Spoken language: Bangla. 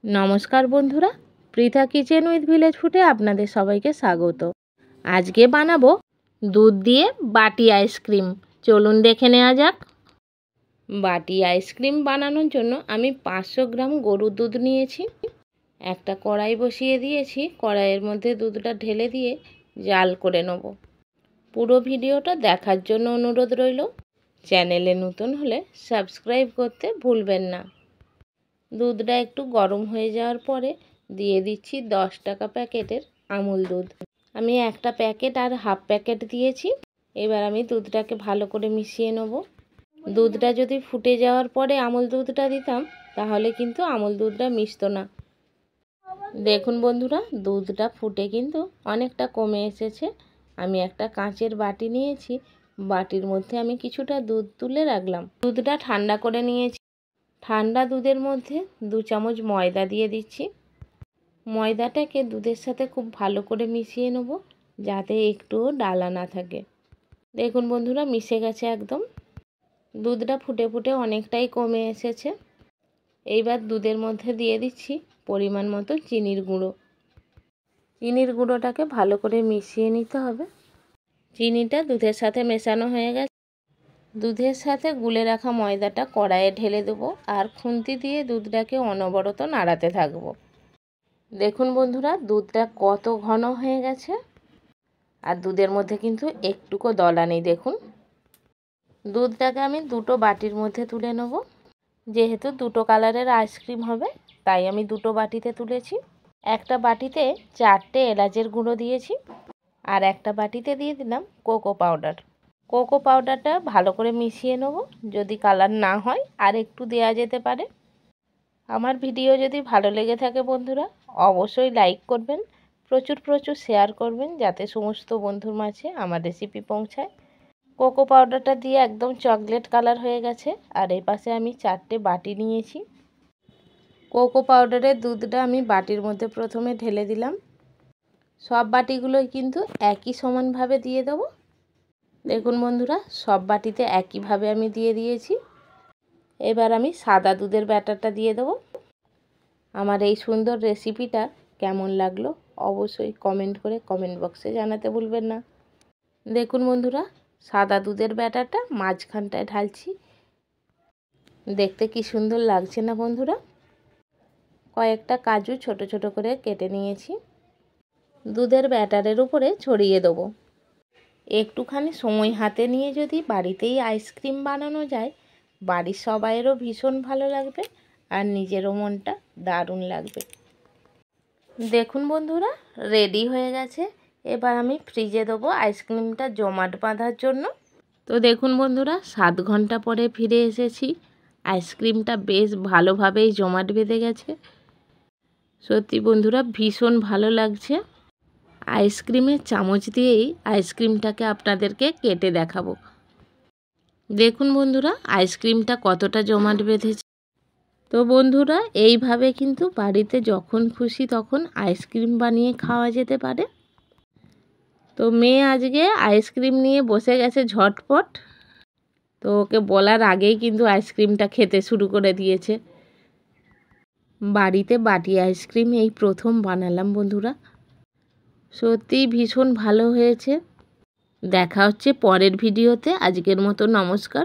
নমস্কার বন্ধুরা, পৃথা কিচেন উইথ ভিলেজ ফুডে আপনাদের সবাইকে স্বাগত। আজকে বানাবো দুধ দিয়ে বাটি আইসক্রিম। চলুন দেখে নেওয়া যাক। বাটি আইসক্রিম বানানোর জন্য আমি 500 গ্রাম গরুর দুধ নিয়েছি। একটা কড়াই বসিয়ে দিয়েছি, কড়াইয়ের মধ্যে দুধটা ঢেলে দিয়ে জাল করে নেব। পুরো ভিডিওটা দেখার জন্য অনুরোধ রইল। চ্যানেলে নতুন হলে সাবস্ক্রাইব করতে ভুলবেন না। দুধটা একটু গরম হয়ে যাওয়ার পরে দিয়ে দিচ্ছি 10 টাকা প্যাকেটের আমুল দুধ। আমি একটা প্যাকেট আর হাফ প্যাকেট দিয়েছি। এবার আমি দুধটাকে ভালো করে মিশিয়ে নেব। দুধটা যদি ফুটে যাওয়ার পরে আমুল দুধটা দিতাম তাহলে কিন্তু আমুল দুধটা মিশতো না। দেখুন বন্ধুরা, দুধটা ফুটে কিন্তু অনেকটা কমে এসেছে। আমি একটা কাঁচের বাটি নিয়েছি, বাটির মধ্যে আমি কিছুটা দুধ তুলে রাখলাম। দুধটা ঠান্ডা করে নিয়েছি। ঠান্ডা দুধের মধ্যে 2 চামচ ময়দা দিয়ে দিচ্ছি। ময়দাটাকে দুধের সাথে খুব ভালো করে মিশিয়ে নেব, যাতে একটুও ডালা না থাকে। দেখুন বন্ধুরা, মিশে গেছে একদম। দুধটা ফুটে ফুটে অনেকটাই কমে এসেছে। এইবার দুধের মধ্যে দিয়ে দিচ্ছি পরিমাণ মতো চিনির গুঁড়ো। চিনির গুঁড়োটাকে ভালো করে মিশিয়ে নিতে হবে। চিনিটা দুধের সাথে মেশানো হয়ে গেছে। দুধের সাথে গুলে রাখা ময়দাটা কড়াইয়ে ঢেলে দেবো আর খুন্তি দিয়ে দুধটাকে অনবরত নাড়াতে থাকবো। দেখুন বন্ধুরা, দুধটা কত ঘন হয়ে গেছে, আর দুধের মধ্যে কিন্তু একটুকু দলা নেই। দেখুন, দুধটাকে আমি দুটো বাটির মধ্যে তুলে নেব। যেহেতু দুটো কালারের আইসক্রিম হবে তাই আমি দুটো বাটিতে তুলেছি। একটা বাটিতে 4টে এলাচের গুঁড়ো দিয়েছি আর একটা বাটিতে দিয়ে দিলাম কোকো পাউডার। কোকো পাউডারটা ভালো করে মিশিয়ে নেব। যদি কালার না হয় আর একটু দেওয়া যেতে পারে। আমার ভিডিও যদি ভালো লেগে থাকে বন্ধুরা, অবশ্যই লাইক করবেন, প্রচুর শেয়ার করবেন, যাতে সমস্ত বন্ধুর মাঝে আমার রেসিপি পৌঁছায়। কোকো পাউডারটা দিয়ে একদম চকলেট কালার হয়ে গেছে। আর এই পাশে আমি 4টে বাটি নিয়েছি। কোকো পাউডারের দুধটা আমি বাটির মধ্যে প্রথমে ঢেলে দিলাম। সব বাটিগুলোই কিন্তু একই সমানভাবে দিয়ে দেবো। দেখুন বন্ধুরা, সব বাটিতে একইভাবে আমি দিয়ে দিয়েছি। এবার আমি সাদা দুধের ব্যাটারটা দিয়ে দেবো। আমার এই সুন্দর রেসিপিটা কেমন লাগলো অবশ্যই কমেন্ট করে কমেন্ট বক্সে জানাতে ভুলবেন না। দেখুন বন্ধুরা, সাদা দুধের ব্যাটারটা মাঝখানটায় ঢালছি। দেখতে কি সুন্দর লাগছে না বন্ধুরা? কয়েকটা কাজু ছোট ছোট করে কেটে নিয়েছি। দুধের ব্যাটারের উপরে ছড়িয়ে দেবো। একটুখানি সময় হাতে নিয়ে যদি বাড়িতেই আইসক্রিম বানানো যায়, বাড়ির সবাইয়েরও ভীষণ ভালো লাগবে আর নিজেরও মনটা দারুণ লাগবে। দেখুন বন্ধুরা, রেডি হয়ে গেছে। এবার আমি ফ্রিজে দেবো আইসক্রিমটা জমাট বাঁধার জন্য। তো দেখুন বন্ধুরা, 7 ঘন্টা পরে ফিরে এসেছি। আইসক্রিমটা বেশ ভালোভাবেই জমাট বেঁধে গেছে। সত্যি বন্ধুরা, ভীষণ ভালো লাগছে। আইসক্রিমের চামচ দিয়েই আইসক্রিমটাকে আপনাদেরকে কেটে দেখাবো। দেখুন বন্ধুরা, আইসক্রিমটা কতটা জমাট বেঁধেছে। তো বন্ধুরা, এইভাবে কিন্তু বাড়িতে যখন খুশি তখন আইসক্রিম বানিয়ে খাওয়া যেতে পারে। তো মেয়ে আজকে আইসক্রিম নিয়ে বসে গেছে ঝটপট। তো ওকে বলার আগেই কিন্তু আইসক্রিমটা খেতে শুরু করে দিয়েছে। বাড়িতে বাটি আইসক্রিম এই প্রথম বানালাম বন্ধুরা। সত্যিই ভীষণ ভালো হয়েছে। দেখা হচ্ছে পরের ভিডিওতে। আজকের মতো নমস্কার।